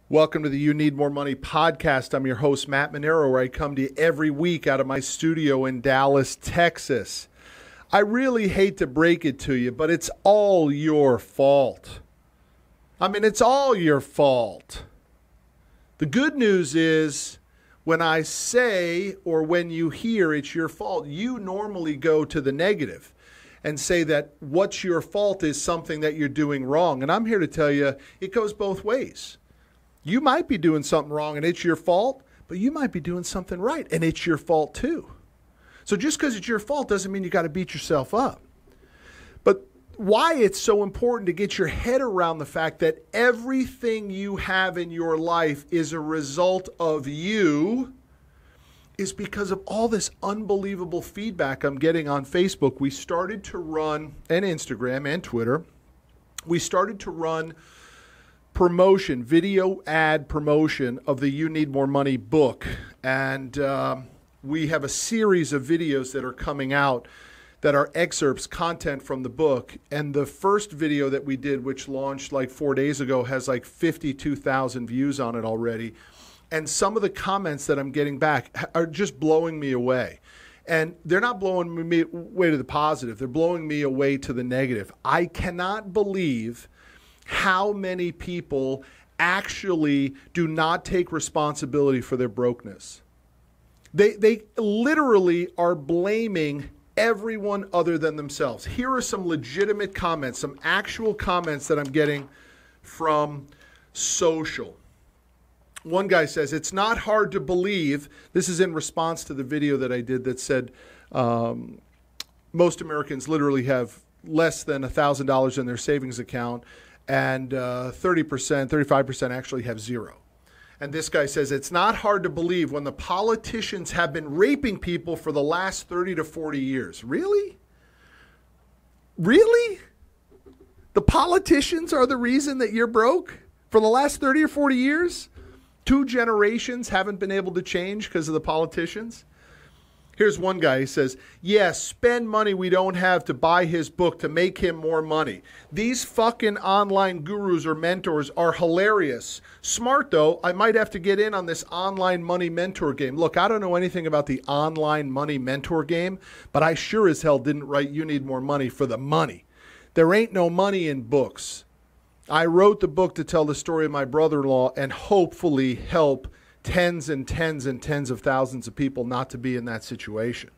Welcome to the You Need More Money podcast. I'm your host, Matt Manero, where I come to you every week out of my studio in Dallas, Texas. I really hate to break it to you, but it's all your fault. It's all your fault. The good news is when I say or when you hear it's your fault, you normally go to the negative and say that what's your fault is something that you're doing wrong. And I'm here to tell you it goes both ways. You might be doing something wrong and it's your fault, but you might be doing something right and it's your fault too. So just because it's your fault doesn't mean you got to beat yourself up. But why it's so important to get your head around the fact that everything you have in your life is a result of you is because of all this unbelievable feedback I'm getting on Facebook. We started to run, and Instagram and Twitter, we started to run promotion, video ad promotion of the You Need More Money book. And we have a series of videos that are coming out that are excerpts, content from the book. And the first video that we did, which launched like 4 days ago, has like 52,000 views on it already. And some of the comments that I'm getting back are just blowing me away. And they're not blowing me away to the positive. They're blowing me away to the negative. I cannot believe how many people actually do not take responsibility for their brokenness. They literally are blaming everyone other than themselves. Here are some legitimate comments, some actual comments that I'm getting from social. One guy says, it's not hard to believe, this is in response to the video that I did that said most Americans literally have less than $1,000 in their savings account, and 30%, 35% actually have zero. And this guy says, it's not hard to believe when the politicians have been raping people for the last 30 to 40 years. Really? Really? The politicians are the reason that you're broke for the last 30 or 40 years? 2 generations haven't been able to change because of the politicians? Here's one guy, he says, yes, spend money we don't have to buy his book to make him more money. These fucking online gurus or mentors are hilarious. Smart though, I might have to get in on this online money mentor game. Look, I don't know anything about the online money mentor game, but I sure as hell didn't write You Need More Money for the money. There ain't no money in books. I wrote the book to tell the story of my brother-in-law and hopefully help tens and tens and tens of thousands of people not to be in that situation.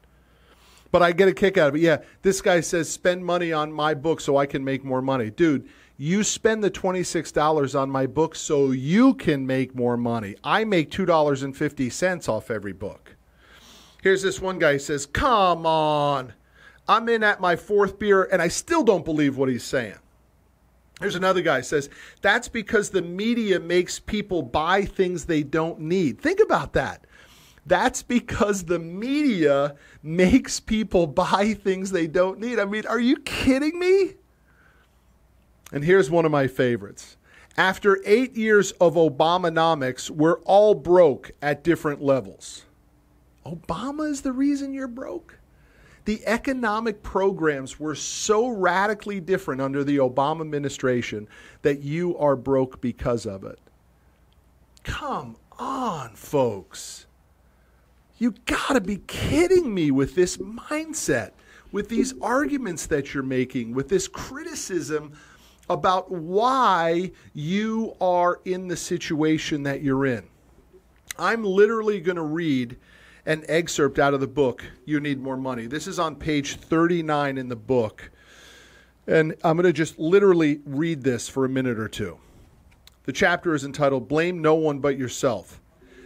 But I get a kick out of it. Yeah, this guy says, spend money on my book so I can make more money. Dude, you spend the $26 on my book so you can make more money. I make $2.50 off every book. Here's this one guy who says, come on. I'm in at my 4th beer and I still don't believe what he's saying. Here's another guy who says, that's because the media makes people buy things they don't need. Think about that. That's because the media makes people buy things they don't need. Are you kidding me? And here's one of my favorites. After 8 years of Obamonomics, we're all broke at different levels. Obama is the reason you're broke? The economic programs were so radically different under the Obama administration that you are broke because of it. Come on, folks. You gotta be kidding me with this mindset, with these arguments that you're making, with this criticism about why you are in the situation that you're in. I'm literally going to read an excerpt out of the book, You Need More Money. This is on page 39 in the book. And I'm going to just literally read this for a minute or two. The chapter is entitled, Blame No One But Yourself.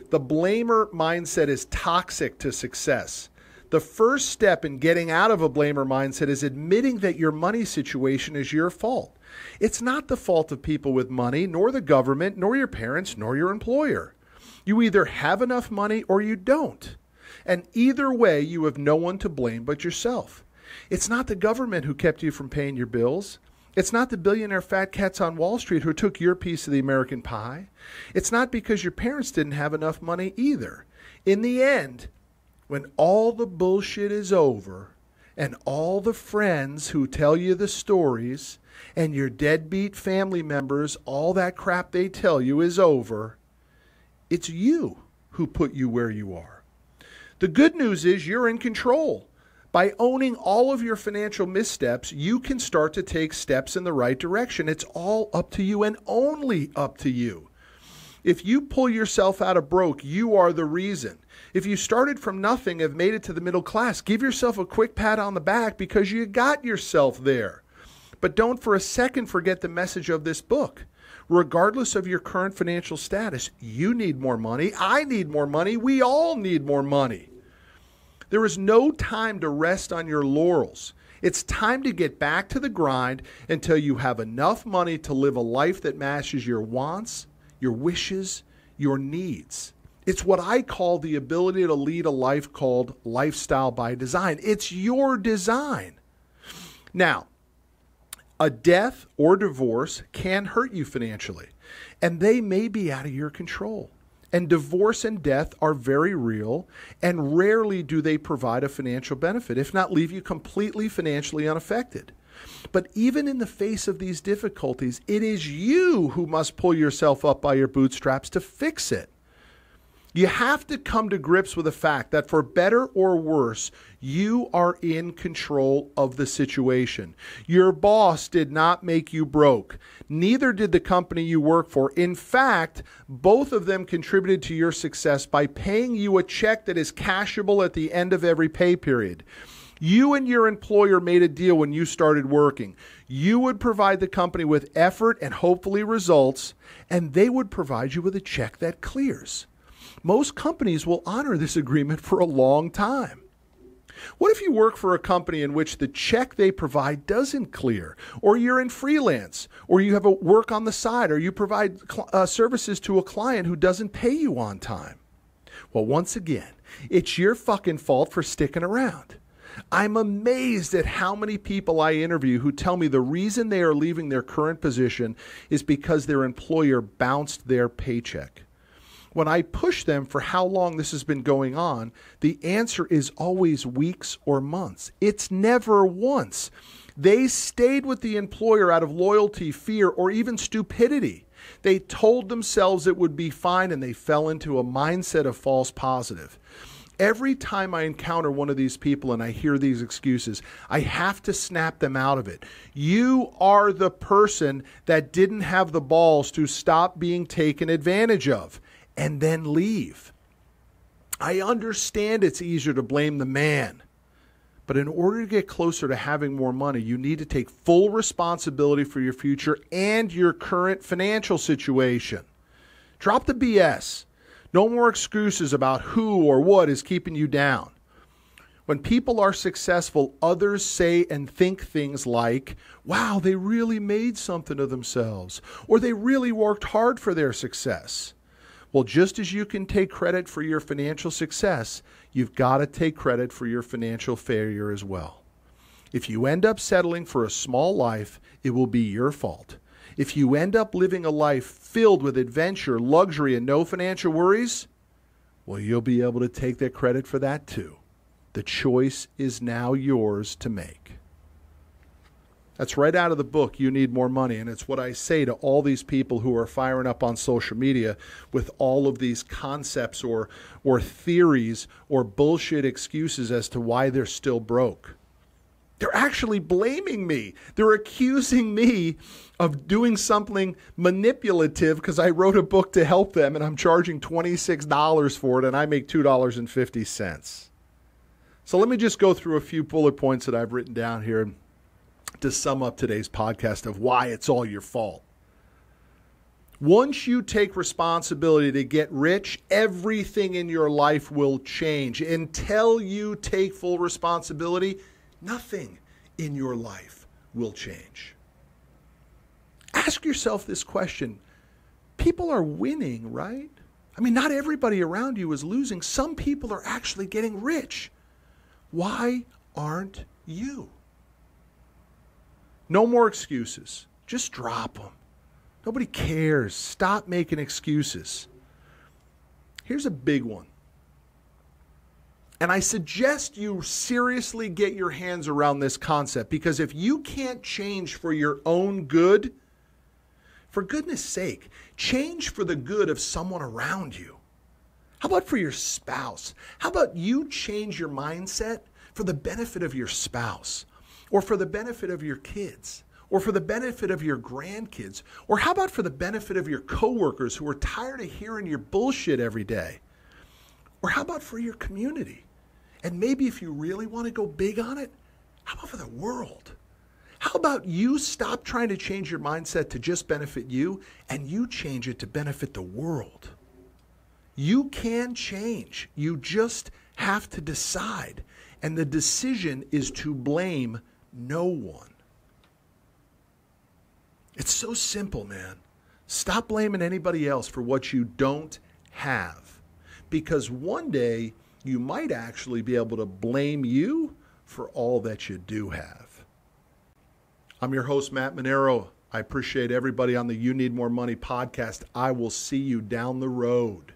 The blamer mindset is toxic to success. The first step in getting out of a blamer mindset is admitting that your money situation is your fault. It's not the fault of people with money, nor the government, nor your parents, nor your employer. You either have enough money or you don't. And either way, you have no one to blame but yourself. It's not the government who kept you from paying your bills. It's not the billionaire fat cats on Wall Street who took your piece of the American pie. It's not because your parents didn't have enough money either. In the end, when all the bullshit is over and all the friends who tell you the stories and your deadbeat family members, all that crap they tell you is over, it's you who put you where you are. The good news is you're in control. By owning all of your financial missteps, you can start to take steps in the right direction. It's all up to you and only up to you. If you pull yourself out of broke, you are the reason. If you started from nothing and have made it to the middle class, give yourself a quick pat on the back because you got yourself there. But don't for a second forget the message of this book. Regardless of your current financial status, you need more money. I need more money. We all need more money. There is no time to rest on your laurels. It's time to get back to the grind until you have enough money to live a life that matches your wants, your wishes, your needs. It's what I call the ability to lead a life called lifestyle by design. It's your design. Now, a death or divorce can hurt you financially, and they may be out of your control. And divorce and death are very real, and rarely do they provide a financial benefit, if not leave you completely financially unaffected. But even in the face of these difficulties, it is you who must pull yourself up by your bootstraps to fix it. You have to come to grips with the fact that for better or worse, you are in control of the situation. Your boss did not make you broke. Neither did the company you work for. In fact, both of them contributed to your success by paying you a check that is cashable at the end of every pay period. You and your employer made a deal when you started working. You would provide the company with effort and hopefully results, and they would provide you with a check that clears. Most companies will honor this agreement for a long time. What if you work for a company in which the check they provide doesn't clear, or you're in freelance, or you have a work on the side, or you provide services to a client who doesn't pay you on time? Well, once again, it's your fucking fault for sticking around. I'm amazed at how many people I interview who tell me the reason they are leaving their current position is because their employer bounced their paycheck. When I push them for how long this has been going on, the answer is always weeks or months. It's never once. They stayed with the employer out of loyalty, fear, or even stupidity. They told themselves it would be fine, and they fell into a mindset of false positive. Every time I encounter one of these people and I hear these excuses, I have to snap them out of it. You are the person that didn't have the balls to stop being taken advantage of and then leave. I understand it's easier to blame the man, but in order to get closer to having more money, you need to take full responsibility for your future and your current financial situation. Drop the BS. No more excuses about who or what is keeping you down. When people are successful, others say and think things like, wow, they really made something of themselves, or they really worked hard for their success. Well, just as you can take credit for your financial success, you've got to take credit for your financial failure as well. If you end up settling for a small life, it will be your fault. If you end up living a life filled with adventure, luxury, and no financial worries, well, you'll be able to take that credit for that too. The choice is now yours to make. That's right out of the book, You Need More Money. And it's what I say to all these people who are firing up on social media with all of these concepts or theories or bullshit excuses as to why they're still broke. They're actually blaming me. They're accusing me of doing something manipulative because I wrote a book to help them and I'm charging $26 for it and I make $2.50. So let me just go through a few bullet points that I've written down here to sum up today's podcast of why it's all your fault. Once you take responsibility to get rich, everything in your life will change. Until you take full responsibility, nothing in your life will change. Ask yourself this question. People are winning, right? I mean, not everybody around you is losing. Some people are actually getting rich. Why aren't you? No more excuses. Just drop them. Nobody cares. Stop making excuses. Here's a big one. And I suggest you seriously get your hands around this concept, because if you can't change for your own good, for goodness sake, change for the good of someone around you. How about for your spouse? How about you change your mindset for the benefit of your spouse, or for the benefit of your kids, or for the benefit of your grandkids, or how about for the benefit of your coworkers who are tired of hearing your bullshit every day? Or how about for your community? And maybe if you really want to go big on it, how about for the world? How about you stop trying to change your mindset to just benefit you, and you change it to benefit the world? You can change. You just have to decide. And the decision is to blame no one. It's so simple, man. Stop blaming anybody else for what you don't have. Because one day, you might actually be able to blame you for all that you do have. I'm your host, Matt Manero. I appreciate everybody on the You Need More Money podcast. I will see you down the road.